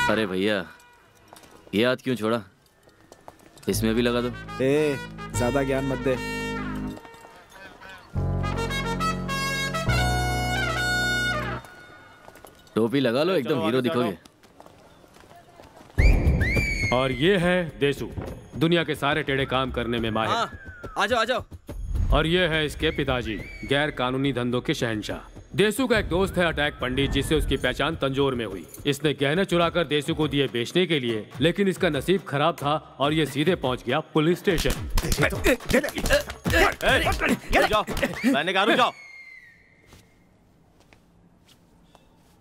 अरे भैया, ये हाथ क्यों छोड़ा? इसमें भी लगा दो। ज्यादा ज्ञान मत दे। टोपी लगा लो, एकदम हीरो दिखोगे। और ये है देसू, दुनिया के सारे टेढ़े काम करने में माहिर। आ जाओ आ जाओ। और ये है इसके पिताजी, गैर कानूनी धंधों के शहंशाह। देसू का एक दोस्त है अटैक पंडित, जिससे उसकी पहचान तंजौर में हुई। इसने गहने चुराकर देसू को दिए बेचने के लिए, लेकिन इसका नसीब खराब था और ये सीधे पहुंच गया पुलिस स्टेशन। मैंने कहा रुक जाओ।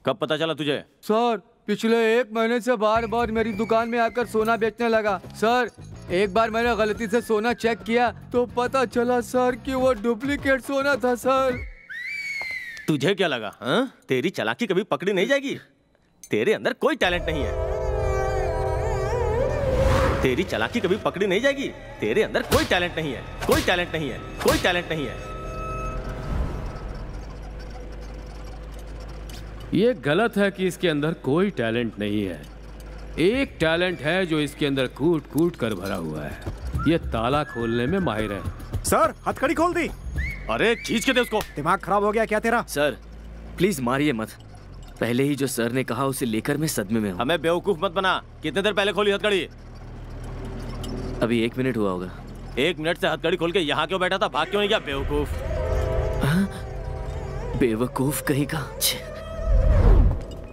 कब पता चला तुझे? सर पिछले 1 महीने से बार बार मेरी दुकान में आकर सोना बेचने लगा। सर एक बार मैंने गलती से सोना चेक किया तो पता चला सर कि वो डुप्लीकेट सोना था। सर तुझे क्या लगा हा? तेरी चालाकी कभी पकड़ी नहीं जाएगी। तेरे अंदर कोई टैलेंट नहीं है। तेरी चालाकी कभी पकड़ी नहीं जाएगी। तेरे अंदर कोई टैलेंट नहीं है। कोई टैलेंट नहीं है। कोई टैलेंट नहीं है। ये गलत है कि इसके अंदर कोई टैलेंट नहीं है। एक टैलेंट है जो इसके अंदर कूट कूट कर भरा हुआ है। ये ताला खोलने में माहिर है। सर हथकड़ी खोल दी। अरे खींच के दे उसको। दिमाग खराब हो गया क्या तेरा? सर प्लीज मारिए मत। पहले ही जो सर ने कहा उसे लेकर मैं सदमे में हूँ। हमें बेवकूफ मत बना। कितने देर पहले खोली हथकड़ी? अभी 1 मिनट हुआ होगा। 1 मिनट से हथकड़ी खोल के यहाँ क्यों बैठा था? भाग क्यों नहीं गया बेवकूफ? बेवकूफ कहीं का।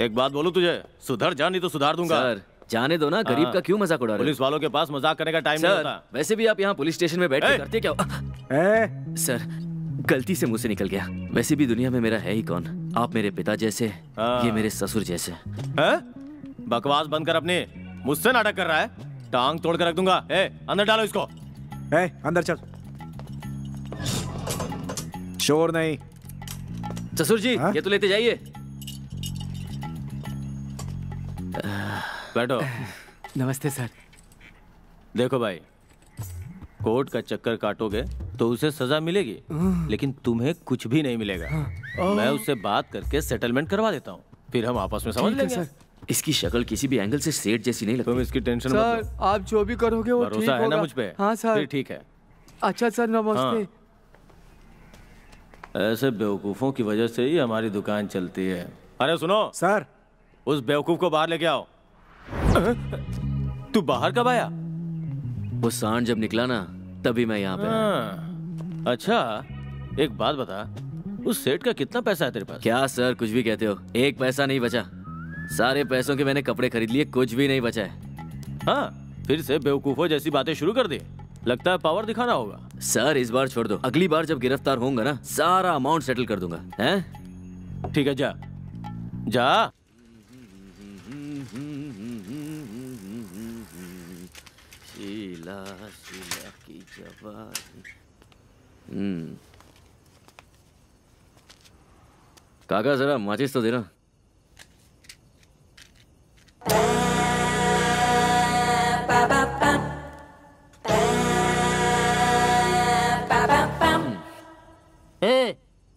एक बात बोलूं तुझे, सुधर जा नहीं तो सुधार दूंगा। सर जाने दो ना, गरीब का क्यों मजाक उड़ा रहे हो? पुलिस वालों के पास मजाक करने का टाइम नहीं होता। वैसे भी आप यहाँ पुलिस स्टेशन में बैठ के करते क्या हो? सर गलती से मुंह से निकल गया। वैसे भी दुनिया में मेरा है ही कौन? आप मेरे पिता जैसे, ये मेरे ससुर जैसे। बकवास बंद कर अपनी। मुझसे नाटक कर रहा है? टांग तोड़ कर रख दूंगा। अंदर डालो इसको। अंदर चल। शोर नहीं। ससुर जी ये तो लेते जाइए। बैठो। नमस्ते सर। देखो भाई, कोर्ट का चक्कर काटोगे तो उसे सजा मिलेगी, लेकिन तुम्हें कुछ भी नहीं मिलेगा। मैं उससे बात करके सेटलमेंट करवा देता हूँ, फिर हम आपस में समझ लेंगे। सर इसकी शक्ल किसी भी एंगल से सेठ जैसी नहीं लगती। तुम इसकी टेंशन मत सर लो। आप जो भी करोगे वो ठीक होगा। भरोसा है ना मुझ पे? हाँ सर। फिर ठीक है। अच्छा सर नमस्ते। ऐसे बेवकूफों की वजह से ही हमारी दुकान चलती है। अरे सुनो सर, उस बेवकूफ को बाहर लेके आओ। तू बाहर कब आया? वो सांड जब निकला ना तभी मैं यहाँ पे आया। अच्छा एक बात बता, उस सेठ का कितना पैसा है तेरे पास? क्या सर कुछ भी कहते हो? 1 पैसा नहीं बचा। सारे पैसों के मैंने कपड़े खरीद लिए, कुछ भी नहीं बचा है। हाँ फिर से बेवकूफों जैसी बातें शुरू कर दी। लगता है पावर दिखाना होगा। सर इस बार छोड़ दो, अगली बार जब गिरफ्तार होऊंगा ना सारा अमाउंट सेटल कर दूंगा। हैं? ठीक है जा जा। शीला शीला की जवानी। काका जरा माचिस तो देना।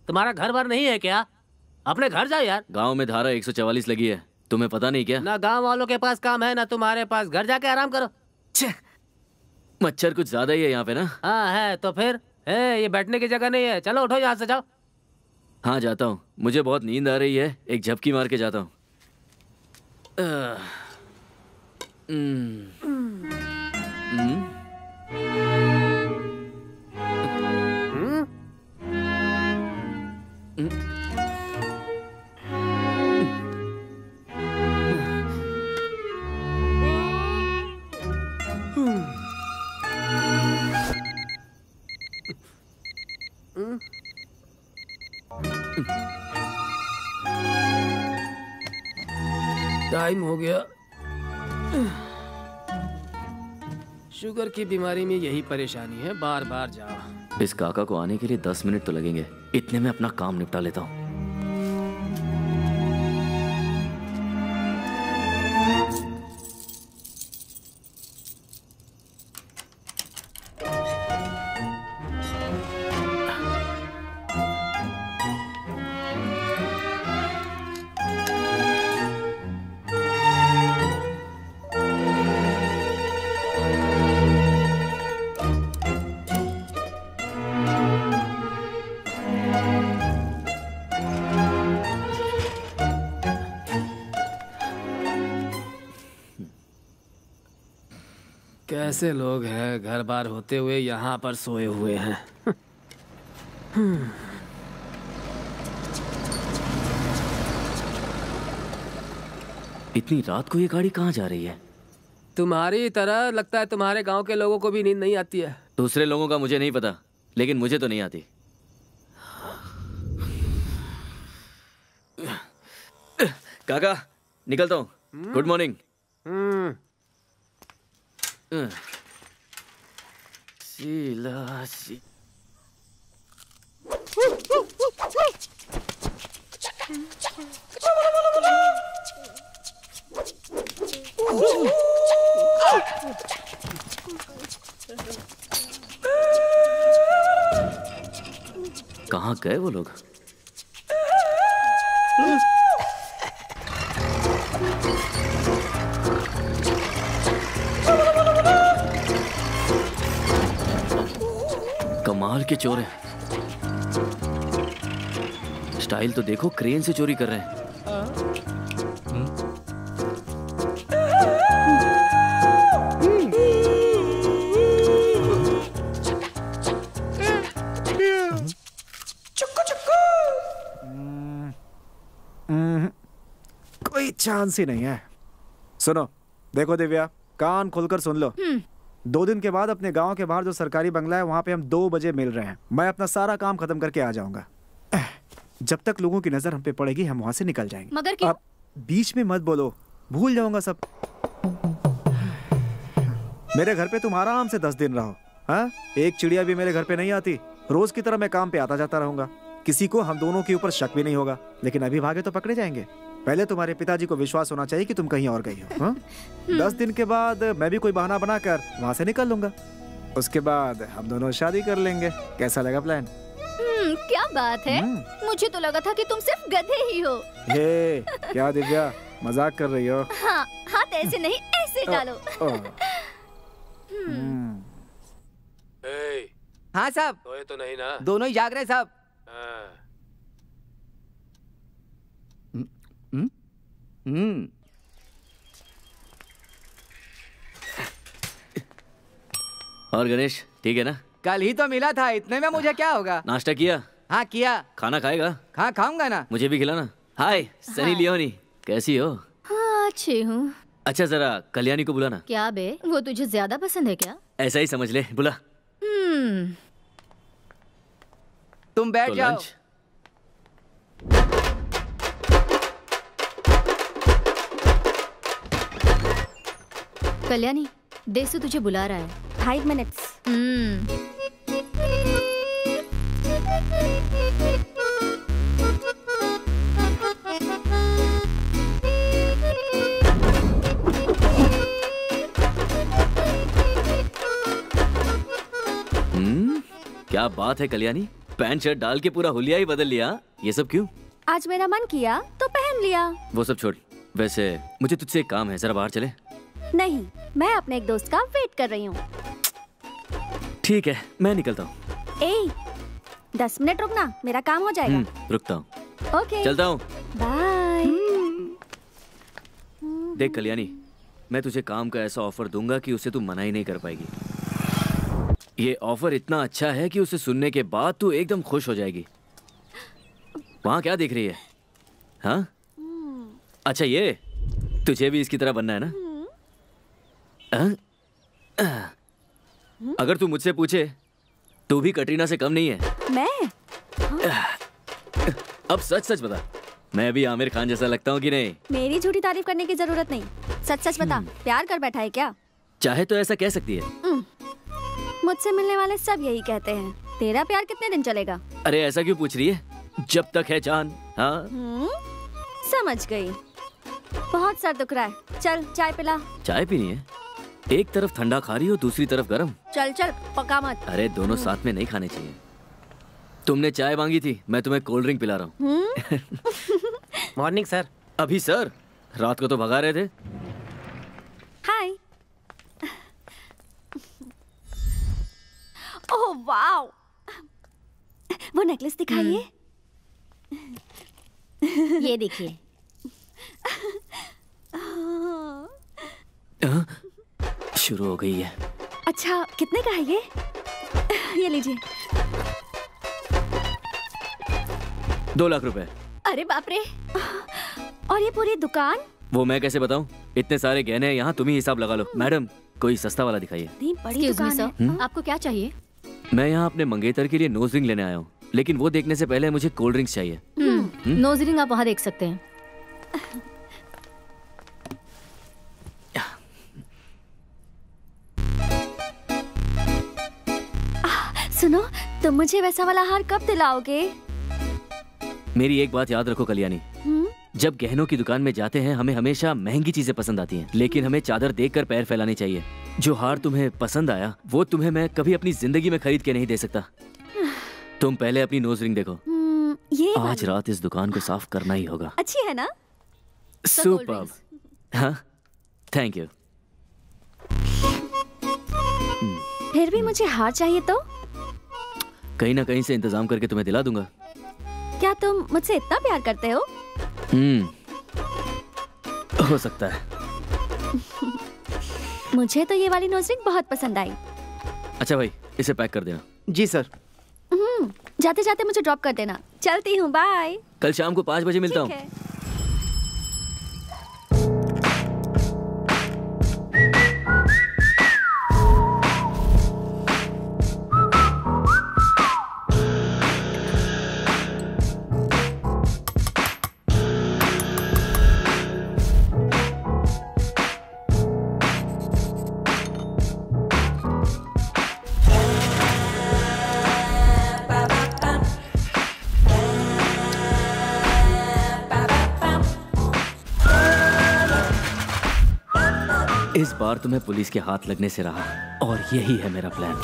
तुम्हारा घर बार नहीं है क्या? अपने घर जाओ यार। गांव में धारा 144 लगी है, तुम्हें पता नहीं क्या? ना गांव वालों के पास काम है ना तुम्हारे पास। घर जाके आराम करो। मच्छर कुछ ज्यादा ही है यहाँ पे ना। हाँ है तो फिर ये बैठने की जगह नहीं है। चलो उठो यहाँ से जाओ। हाँ जाता हूँ, मुझे बहुत नींद आ रही है, एक झपकी मार के जाता हूँ। टाइम हो गया। शुगर की बीमारी में यही परेशानी है, बार बार जाओ। इस काका को आने के लिए 10 मिनट तो लगेंगे, इतने में अपना काम निपटा लेता हूँ। ऐसे लोग हैं घर बार होते हुए यहाँ पर सोए हुए हैं। इतनी रात को ये गाड़ी कहाँ जा रही है? तुम्हारी तरह लगता है तुम्हारे गांव के लोगों को भी नींद नहीं आती है। दूसरे लोगों का मुझे नहीं पता, लेकिन मुझे तो नहीं आती। काका, निकलता हूँ। Good morning. कहाँ गए वो लोग? कमाल के चोर हैं। स्टाइल तो देखो, क्रेन से चोरी कर रहे हैं। कोई चांस ही नहीं है। सुनो, देखो दिव्या, कान खोलकर सुन लो। 2 दिन के बाद अपने गांव के बाहर जो सरकारी बंगला है वहां पे हम 2 बजे मिल रहे हैं। मैं अपना सारा काम खत्म करके आ जाऊंगा। जब तक लोगों की नजर हम पे पड़ेगी हम वहां से निकल जाएंगे। मगर क्यों? अब बीच में मत बोलो, भूल जाऊंगा सब। मेरे घर पे तुम आराम से 10 दिन रहो। हाँ, एक चिड़िया भी मेरे घर पे नहीं आती। रोज की तरह मैं काम पे आता जाता रहूंगा। किसी को हम दोनों के ऊपर शक भी नहीं होगा। लेकिन अभी भागे तो पकड़े जाएंगे। पहले तुम्हारे पिताजी को विश्वास होना चाहिए कि तुम कहीं और गई हो। 10 दिन के बाद मैं भी कोई बहाना बनाकर वहां से निकल लूंगा। उसके बाद हम दोनों शादी कर लेंगे। कैसा लगा प्लान? क्या बात है, मुझे तो लगा था कि तुम सिर्फ गधे ही हो। हे, क्या दिव्या, मजाक कर रही हो? हाँ, हाथ ऐसे नहीं, ऐसे डालो। हाँ साहब। सोए तो नहीं ना? दोनों ही जाग रहे साहब। और गणेश ठीक है ना? कल ही तो मिला था, इतने में मुझे क्या होगा? नाश्ता किया? हाँ किया। खाना खाएगा? हाँ खाऊंगा ना। मुझे भी खिलाना। हाय सनी लियोनी, कैसी हो? हाँ अच्छी हूँ। अच्छा जरा कल्याणी को बुलाना। क्या बे, वो तुझे ज्यादा पसंद है क्या? ऐसा ही समझ ले, बुला। तुम बैठ तो जाओ। लंच? कल्याणी, देसु तुझे बुला रहा है। 5 मिनट्स। क्या बात है कल्याणी, पैंट शर्ट डाल के पूरा हुलिया ही बदल लिया। ये सब क्यों? आज मेरा मन किया तो पहन लिया। वो सब छोड़, वैसे मुझे तुझसे एक काम है, जरा बाहर चले। नहीं, मैं अपने एक दोस्त का वेट कर रही हूँ। ठीक है, मैं निकलता हूँ। 10 मिनट रुकना, मेरा काम हो जाएगा। रुकता हूँ। ओके, चलता हूँ। बाय। देख कल्याणी, मैं तुझे काम का ऐसा ऑफर दूंगा कि उसे तू मना ही नहीं कर पाएगी। ये ऑफर इतना अच्छा है कि उसे सुनने के बाद तू एकदम खुश हो जाएगी। वहाँ क्या देख रही है? हाँ, अच्छा ये तुझे भी इसकी तरह बनना है ना? अगर तू मुझसे पूछे, तू भी कटरीना से कम नहीं है। मैं? अब सच सच बता, मैं भी आमिर खान जैसा लगता हूँ कि नहीं? मेरी झूठी तारीफ करने की जरूरत नहीं। सच सच बता, प्यार कर बैठा है क्या? चाहे तो ऐसा कह सकती है। मुझसे मिलने वाले सब यही कहते हैं। तेरा प्यार कितने दिन चलेगा? अरे ऐसा क्यों पूछ रही है? जब तक है जान। हाँ समझ गई। बहुत सर दुख रहा है, चल चाय पिला। चाय पीनी है? एक तरफ ठंडा खा रही हो, दूसरी तरफ गरम। चल चल, पका मत। अरे दोनों साथ में नहीं खाने चाहिए। तुमने चाय मांगी थी, मैं तुम्हें कोल्ड ड्रिंक पिला रहा हूँ। Morning sir. अभी सर? रात को तो भगा रहे थे। हाय। ओह वाओ, वो नेकलेस दिखाइए। ये देखिए। शुरू हो गई है। अच्छा कितने का है ये? ये लीजिए। 2 लाख रुपए। अरे बाप रे। और ये पूरी दुकान? वो मैं कैसे बताऊं? इतने सारे गहने हैं यहाँ, तुम ही हिसाब लगा लो। मैडम कोई सस्ता वाला दिखाइए। इतनी बड़ी दुकान है। आपको क्या चाहिए? मैं यहाँ अपने मंगेतर के लिए नोज रिंग लेने आया हूँ, लेकिन वो देखने से पहले मुझे कोल्ड ड्रिंक्स चाहिए। नोज रिंग आप वहाँ देख सकते हैं। सुनो, तुम मुझे वैसा वाला हार कब दिलाओगे? मेरी एक बात याद रखो कल्याणी, जब गहनों की दुकान में जाते हैं हमें हमेशा महंगी चीजें पसंद आती हैं, लेकिन हमें चादर देखकर पैर फैलाने चाहिए। जो हार तुम्हें पसंद आया वो तुम्हें मैं कभी अपनी जिंदगी में खरीद के नहीं दे सकता। तुम पहले अपनी नोज रिंग देखो। ये आज रात इस दुकान को साफ करना ही होगा। अच्छी है ना? सुपर्ब। हाँ, थैंक यू। फिर भी मुझे हार चाहिए तो? कहीं ना कहीं से इंतजाम करके तुम्हें दिला दूंगा। क्या तुम मुझसे इतना प्यार करते हो? हो सकता है। मुझे तो ये वाली नोज रिंग बहुत पसंद आई। अच्छा भाई, इसे पैक कर देना। जी सर। जाते जाते मुझे ड्रॉप कर देना। चलती हूँ, बाय। कल शाम को 5 बजे मिलता हूँ। इस बार तुम्हें पुलिस के हाथ लगने से रहा, और यही है मेरा प्लान।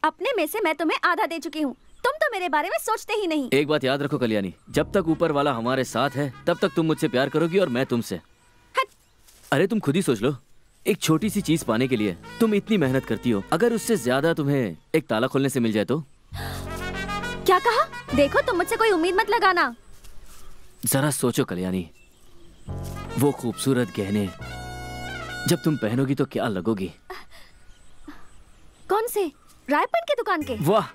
अपने में से मैं तुम्हें आधा दे चुकी हूँ, तुम तो मेरे बारे में सोचते ही नहीं। एक बात याद रखो कल्याणी, जब तक ऊपर वाला हमारे साथ है तब तक तुम मुझसे प्यार करोगी और मैं तुमसे। अरे तुम खुद ही सोच लो, एक छोटी सी चीज पाने के लिए तुम इतनी मेहनत करती हो, अगर उससे ज्यादा तुम्हें एक ताला खोलने से मिल जाए तो? क्या कहा? देखो, तुम मुझसे कोई उम्मीद मत लगाना। जरा सोचो कल्याणी, वो खूबसूरत गहने जब तुम पहनोगी तो क्या लगोगी? कौन से? रायपन की दुकान के? वाह,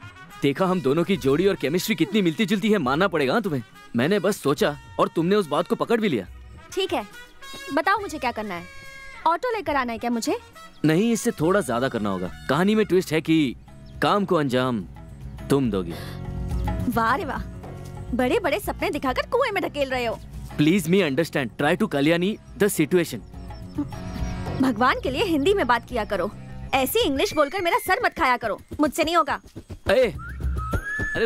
देखा हम दोनों की जोड़ी और केमिस्ट्री कितनी मिलती जुलती है, मानना पड़ेगा तुम्हें। मैंने बस सोचा और तुमने उस बात को पकड़ भी लिया। ठीक है, बताओ मुझे क्या करना है? ऑटो लेकर आना है क्या मुझे? नहीं, इससे थोड़ा ज्यादा करना होगा। कहानी में ट्विस्ट है कि काम को अंजाम तुम दोगी। वाह रे वाह, बड़े बड़े सपने दिखाकर कुएं में धकेल रहे हो। Please me understand, try to कल्याणी द सिचुएशन। भगवान के लिए हिंदी में बात किया करो, ऐसी इंग्लिश बोलकर मेरा सर मत खाया करो, मुझसे नहीं होगा। अरे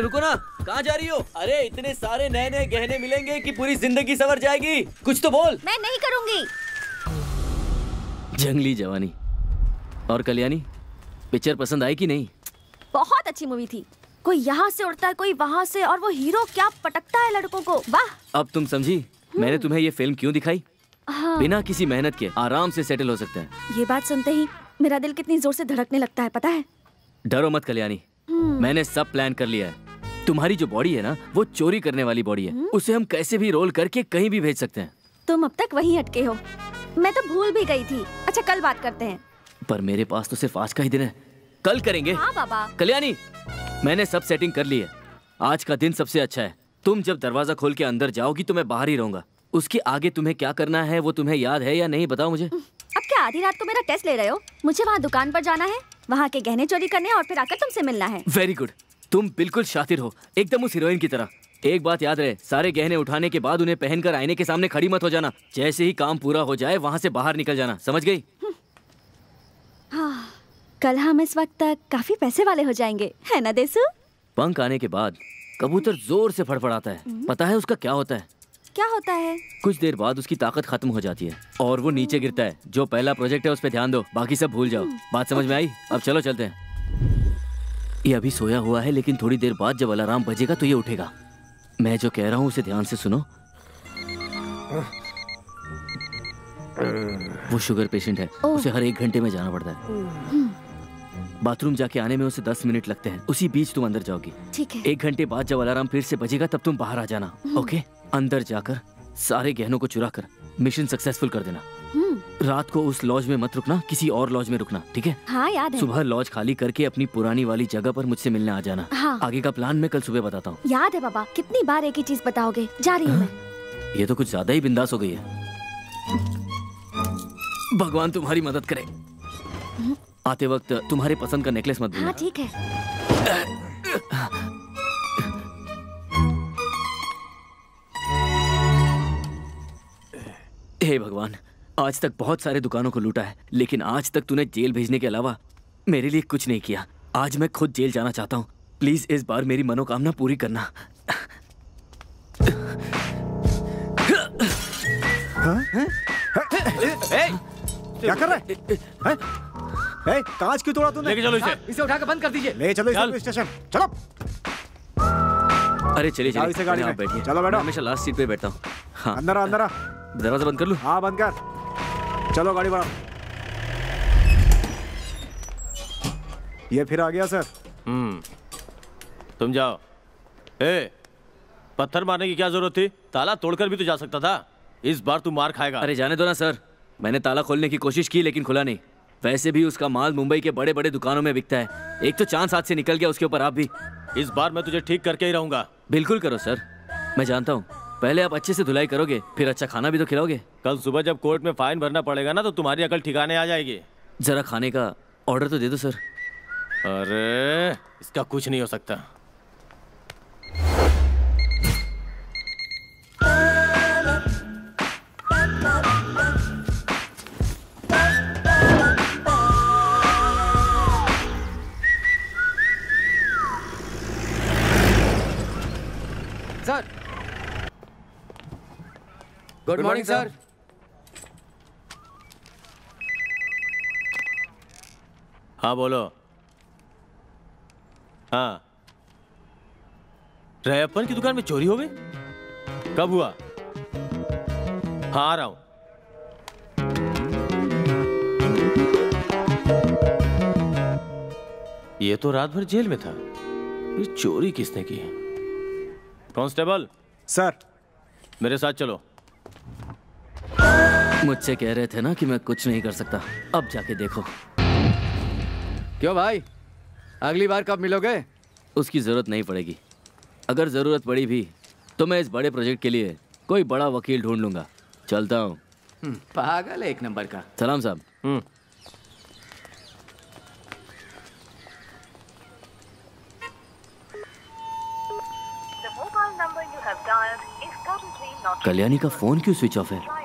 रुको ना, कहाँ जा रही हो? अरे इतने सारे नए नए गहने मिलेंगे कि पूरी जिंदगी संवर जाएगी, कुछ तो बोल। मैं नहीं करूंगी। जंगली जवानी। और कल्याणी, पिक्चर पसंद आई कि नहीं? बहुत अच्छी मूवी थी। कोई यहाँ से उड़ता है, कोई वहाँ से, और वो हीरो क्या पटकता है लड़कों को। वाह। अब तुम समझी मैंने तुम्हें ये फिल्म क्यों दिखाई? हाँ। बिना किसी मेहनत के आराम से सेटल हो सकते हैं। ये बात सुनते ही मेरा दिल कितनी जोर से धड़कने लगता है, पता है? डरो मत कल्याणी, मैंने सब प्लान कर लिया है। तुम्हारी जो बॉडी है ना, वो चोरी करने वाली बॉडी है, उसे हम कैसे भी रोल करके कहीं भी भेज सकते हैं। तुम अब तक वहीं अटके हो, मैं तो भूल भी गई थी। अच्छा, कल बात करते हैं। पर मेरे पास तो सिर्फ आज का ही दिन है, कल करेंगे। हाँ बाबा। कल्याणी, मैंने सब सेटिंग कर ली है, आज का दिन सबसे अच्छा है। तुम जब दरवाजा खोल के अंदर जाओगी तो मैं बाहर ही रहूंगा। उसके आगे तुम्हें क्या करना है वो तुम्हें याद है या नहीं, बताओ मुझे। अब क्या आधी रात को मेरा टेस्ट ले रहे हो? मुझे वहाँ दुकान पर जाना है, वहाँ के गहने चोरी करने और फिर आकर तुमसे मिलना है। वेरी गुड, तुम बिल्कुल शातिर हो, एकदम उस हीरोइन की तरह। एक बात याद रहे, सारे गहने उठाने के बाद उन्हें पहनकर आईने के सामने खड़ी मत हो जाना। जैसे ही काम पूरा हो जाए वहाँ से बाहर निकल जाना, समझ गई? हाँ, कल हम इस वक्त तक काफी पैसे वाले हो जाएंगे, है ना देसू? पंख आने के बाद कबूतर जोर से फड़फड़ाता है, पता है उसका क्या होता है? क्या होता है? कुछ देर बाद उसकी ताकत खत्म हो जाती है और वो नीचे गिरता है। जो पहला प्रोजेक्ट है उस पे ध्यान दो, बाकी सब भूल जाओ। बात समझ में आई? अब चलो चलते हैं। ये अभी सोया हुआ है, लेकिन थोड़ी देर बाद जब अलार्म बजेगा तो ये उठेगा। मैं जो कह रहा हूँ उसे ध्यान से सुनो। वो शुगर पेशेंट है, उसे हर 1 घंटे में जाना पड़ता है। बाथरूम जाके आने में उसे 10 मिनट लगते हैं, उसी बीच तुम अंदर जाओगी। ठीक है। 1 घंटे बाद जब अलार्म फिर से बजेगा तब तुम बाहर आ जाना, ओके? अंदर जाकर सारे गहनों को चुरा कर मिशन सक्सेसफुल कर देना। रात को उस लॉज में मत रुकना, किसी और लॉज में रुकना, ठीक है? हाँ याद है। सुबह लॉज खाली करके अपनी पुरानी वाली जगह पर मुझसे मिलने आ जाना। हाँ। आगे का प्लान मैं कल सुबह बताता हूँ। याद है पापा, कितनी बार एक ही चीज बताओगे? जा रही हूँ मैं। ये तो कुछ ज्यादा ही बिंदास हो गई है। भगवान तुम्हारी मदद करे। आते वक्त तुम्हारे पसंद का नेकलेस मत भूलना। हाँ ठीक है। हे भगवान, आज तक बहुत सारे दुकानों को लूटा है, लेकिन आज तक तूने जेल भेजने के अलावा मेरे लिए कुछ नहीं किया। आज मैं खुद जेल जाना चाहता हूँ। प्लीज इस बार मेरी मनोकामना पूरी करना। क्या कर रहा है? कांच क्यों तोड़ा तूने? लेके चलो इसे। इसे उठाकर बंद कर दीजिए। ले चलो इसे पुलिस स्टेशन। चलो। अरे चलिए जाओ इसे गाड़ी में। आप बैठिए। चलो बैठो। मैं हमेशा लास्ट सीट पे बैठता हूँ। हाँ, अंदर आ, अंदर आ। दरवाजा बंद कर लूँ? हाँ बंद कर। चलो गाड़ी बढ़ाओ। ये फिर आ गया सर। तुम जाओ। ए, पत्थर मारने की क्या जरूरत थी? ताला तोड़कर भी तो जा सकता था। इस बार तू मार खाएगा। अरे जाने दो ना सर, मैंने ताला खोलने की कोशिश की लेकिन खुला नहीं। वैसे भी उसका माल मुंबई के बड़े बड़े दुकानों में बिकता है। एक तो चांद हाथ से निकल गया, उसके ऊपर आप भी। इस बार मैं तुझे ठीक करके ही रहूंगा। बिल्कुल करो सर, मैं जानता हूँ। पहले आप अच्छे से धुलाई करोगे, फिर अच्छा खाना भी तो खिलाओगे। कल सुबह जब कोर्ट में फाइन भरना पड़ेगा ना, तो तुम्हारी अकल ठिकाने आ जाएगी। जरा खाने का ऑर्डर तो दे दो सर। अरे इसका कुछ नहीं हो सकता। Sir, good morning sir. हाँ बोलो। हाँ, रैपर की दुकान में चोरी हो गई? कब हुआ? हाँ आ रहा हूं। ये तो रात भर जेल में था, ये चोरी किसने की है? कांस्टेबल सर, मेरे साथ चलो। मुझसे कह रहे थे ना कि मैं कुछ नहीं कर सकता, अब जाके देखो। क्यों भाई, अगली बार कब मिलोगे? उसकी जरूरत नहीं पड़ेगी। अगर जरूरत पड़ी भी तो मैं इस बड़े प्रोजेक्ट के लिए कोई बड़ा वकील ढूंढ लूंगा। चलता हूँ। पागल है एक नंबर का। सलाम साहब। कल्याणी का फोन क्यों स्विच ऑफ है?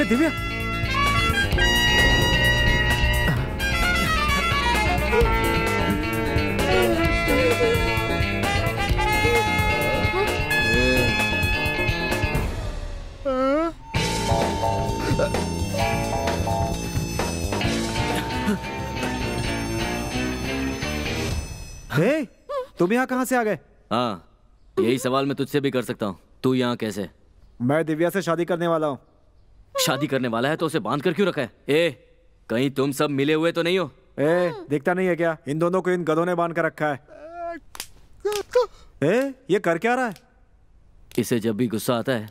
दिव्या, तुम यहाँ कहाँ से आ गए? हाँ, यही सवाल मैं तुझसे भी कर सकता हूँ। तू यहाँ कैसे? मैं दिव्या से शादी करने वाला हूँ। शादी करने वाला है तो उसे बांध कर क्यों रखा है? कहीं तुम सब मिले हुए तो नहीं हो? दिखता नहीं है क्या? इन दोनों को इन गधों ने बांध कर रखा है। ये कर क्या रहा है? इसे जब भी गुस्सा आता है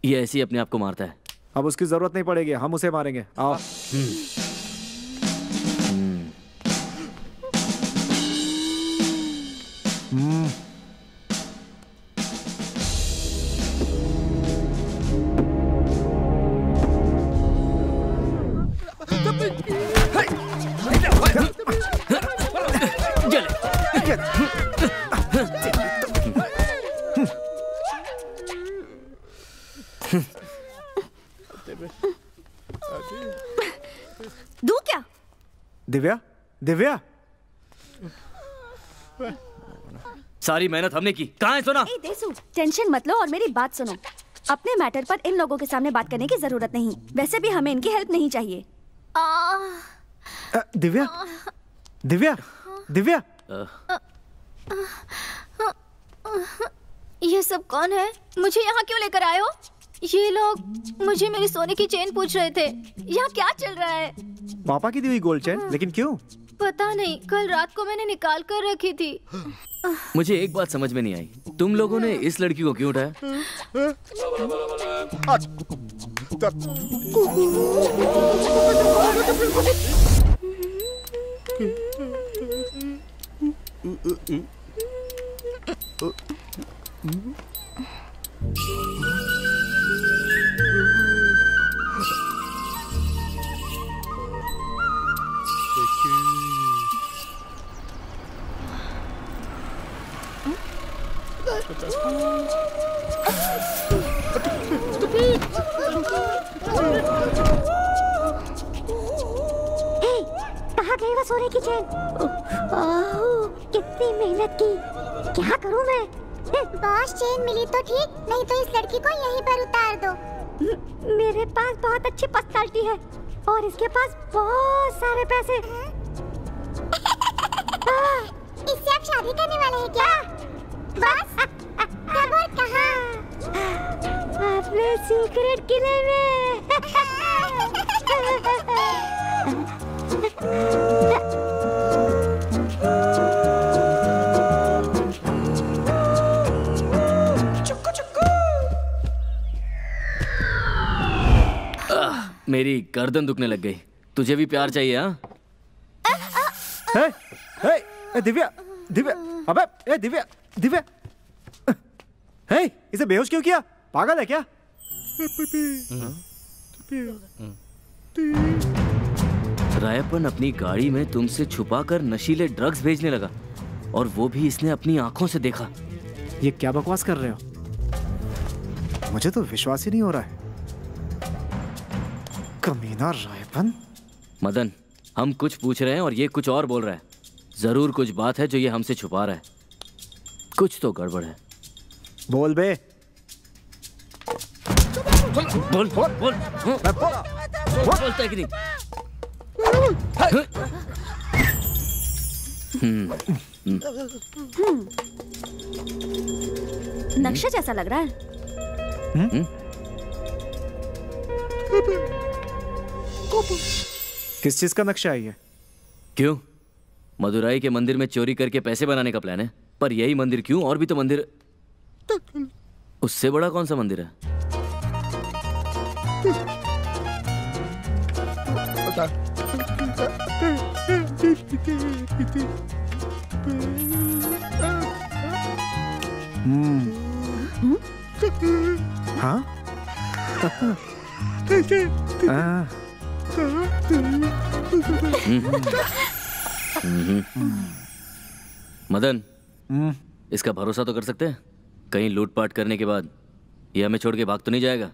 ये ऐसे ही अपने आप को मारता है। अब उसकी जरूरत नहीं पड़ेगी, हम उसे मारेंगे। आओ। दूं क्या? दिव्या, दिव्या, सारी मेहनत हमने की, कहाँ है सोना? ए देसु, टेंशन मत लो और मेरी बात सुनो। अपने मैटर पर इन लोगों के सामने बात करने की जरूरत नहीं। वैसे भी हमें इनकी हेल्प नहीं चाहिए। दिव्या, दिव्या, दिव्या। ये सब कौन है? मुझे यहाँ क्यों लेकर आए हो? ये लोग मुझे मेरी सोने की चेन पूछ रहे थे। यहाँ क्या चल रहा है? पापा की दी हुई गोल्ड चेन, लेकिन क्यों? पता नहीं, कल रात को मैंने निकाल कर रखी थी। मुझे एक बात समझ में नहीं आई, तुम लोगों ने इस लड़की को क्यों उठाया? कहाँ गई वो सोने की चेन? कितनी मेहनत की, क्या करूँ मैं? बॉस, चेन मिली तो ठीक, नहीं तो इस लड़की को यहीं पर उतार दो। मेरे पास बहुत अच्छी पर्सनालिटी है और इसके पास बहुत सारे पैसे। इससे आप शादी करने वाले हैं क्या? बस कब और कहाँ? अपने सीक्रेट किले में। मेरी गर्दन दुखने लग गई। तुझे भी प्यार चाहिए? हाँ? दिव्या, दिव्या, अबे, दिव्या, दिव्या, इसे बेहोश क्यों किया? पागल है क्या? रायप्पन अपनी गाड़ी में तुमसे छुपाकर नशीले ड्रग्स भेजने लगा, और वो भी इसने अपनी आंखों से देखा। ये क्या बकवास कर रहे हो? मुझे तो विश्वास ही नहीं हो रहा है। कमीना रायप्पन। मदन, हम कुछ पूछ रहे हैं और ये कुछ और बोल रहा है। जरूर कुछ बात है जो ये हमसे छुपा रहा है। कुछ तो गड़बड़ है। बोल बे। बोल बोल बोल बोलता है कि नहीं? नक्शा जैसा लग रहा है। किस चीज का नक्शा है ये? क्यों? मदुराई के मंदिर में चोरी करके पैसे बनाने का प्लान है। पर यही मंदिर क्यों, और भी तो मंदिर। उससे बड़ा कौन सा मंदिर है? हाँ? मदन, इसका भरोसा तो कर सकते हैं? कहीं लूटपाट करने के बाद ये हमें छोड़ के भाग तो नहीं जाएगा?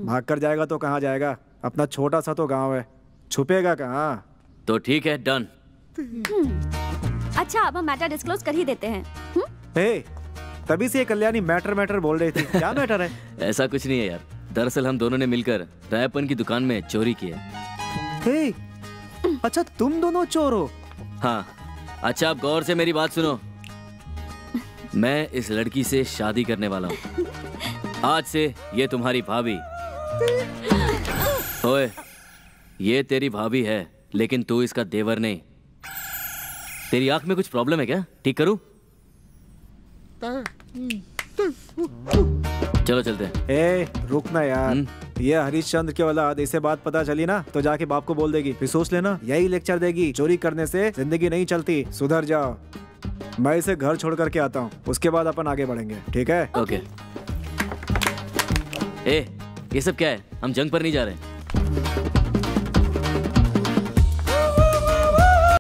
भाग कर जाएगा तो कहाँ जाएगा? अपना छोटा सा तो गांव है, छुपेगा कहाँ? तो ठीक है, डन। अच्छा, अब हम मैटर डिस्क्लोज कर ही देते हैं। हे, तभी से ये कल्याणी मैटर बोल रही थी। क्या मैटर है? ऐसा कुछ नहीं है यार। दरअसल हम दोनों ने मिलकर रायप्पन की दुकान में चोरी की है। हे, अच्छा तुम दोनों चोर हो? हाँ। अच्छा, आप गौर से मेरी बात सुनो। मैं इस लड़की से शादी करने वाला हूँ। आज से ये तुम्हारी भाभी। ओए, ये तेरी भाभी है, लेकिन तू इसका देवर नहीं। तेरी आंख में कुछ प्रॉब्लम है क्या? ठीक करूं? चलो चलते हैं। ए, रुक ना यार। ये हरिश्चंद्र की औलाद, इसे बात पता चली ना तो जाके बाप को बोल देगी, फिर सोच लेना यही लेक्चर देगी। चोरी करने से जिंदगी नहीं चलती, सुधर जाओ। मैं इसे घर छोड़ करके आता हूँ, उसके बाद अपन आगे बढ़ेंगे, ठीक है? ओके। ए, ये सब क्या है? हम जंग पर नहीं जा रहे हैं।